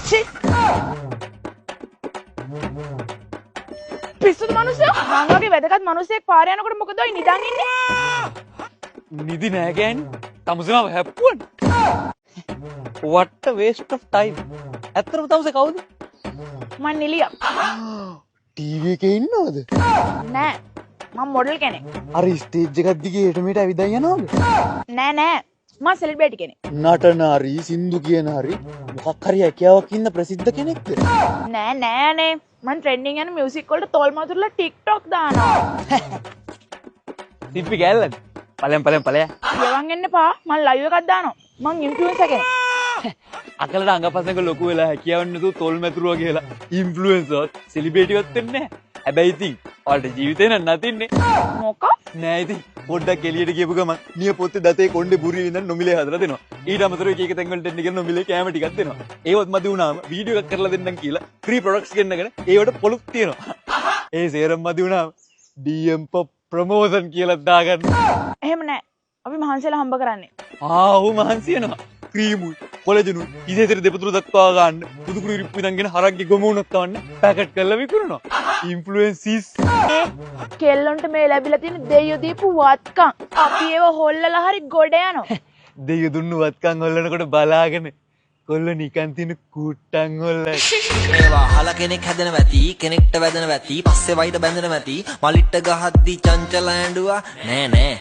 ఛీ පිස්සුද මිනිස්සු මං වගේ වැදගත් මිනිස්සෙක් පාර යනකොට මොකද ඔය නිදන් ඉන්නේ නිදි නෑ ගෑනි. තමුසේම හැප්පුවන. What a waste of time. ඇත්තටම තමුසේ කවුද? මං නිලියක් ටීවී එකේ ඉන්නවද? නෑ මම මොඩල් කෙනෙක් අර ස්ටේජ් එකක් දිගේ එට මෙට ඇවිදන් යනවද? නෑ නෑ මම සෙලිබ්‍රිටි කෙනෙක් නටන හරි සින්දු කියන හරි මොකක් හරි හැකියාවක් ඉන්න ප්‍රසිද්ධ කෙනෙක්ද? නෑ නෑනේ මං ට්‍රෙන්ඩින් යන මියුසික් වලට තෝල් මතුරලා TikTok දානවා සිප්පි කැල්ලද? ඵලයන්. යවන් එන්න එපා මං ලයිව් එකක් දානවා මං ඉන්ෆ්ලුවෙන්සර් කෙනෙක් අකලට අංගපසංග ලොකු වෙලා හැකියාවක් නැතුව තොල් මැතුරුවා කියලා ඉන්ෆ්ලුවෙන්සර් සෙලිබ්‍රිටිවත් වෙන්නේ නැහැ. හැබැයි ඉතින් ඔයාලට ජීවිතේ නම් නැතින්නේ. මොකක් නෑ ඉතින් පොඩ්ඩක් එළියට ගියපු ගමන් නිය පොත්තේ දතේ කොණ්ඩේ බුරිය විඳන් නොමිලේ හදලා දෙනවා. ඊට අමතරව එක එක තැන් වලට එන්න කියලා නොමිලේ කැම ටිකක් දෙනවා. ඒවත් මදි වුණාම වීඩියෝ එකක් කරලා දෙන්නම් කියලා ෆ්‍රී ප්‍රොඩක්ට්ස් ගෙන්නගෙන ඒවට පොලුක් තියනවා. ඒ සේරම මදි වුණාම DM pop ප්‍රොමෝෂන් කියලා දාගන්න. එහෙම නෑ අපි මහන්සියලා හම්බ කරන්නේ ආ මහන්සි වෙනවා. ක්‍රීමුයි කොලජනුයි ඉතින් දෙපතුරු දක්වා ගන්න පුදුකුරු ඉරිප්පු ඉඳන්ගෙන හරක්ගේ ගොම උනක් කවන්න පැකට් කරලා විකුණනවා. ඉන්ෆ්ලුවෙන්සිස් කෙල්ලොන්ට මේ ලැබිලා තියෙන දෙයියෝ දීපු වත්කම් අපි ඒව හොල්ලලා හරි ගොඩ යනවා දෙයියෝ දුන්නු වත්කම් හොල්ලනකොට බලාගෙන කොල්ල නිකන් තියෙන කුට්ටන් හොල්ලයි. ඒවා අහලා කෙනෙක් හැදෙන වැති කෙනෙක්ට වැදෙන වැති පස්සේ වයිට බැඳෙන වැති මලිට්ට ගහද්දි චංචල ඇඬුවා නෑ නෑ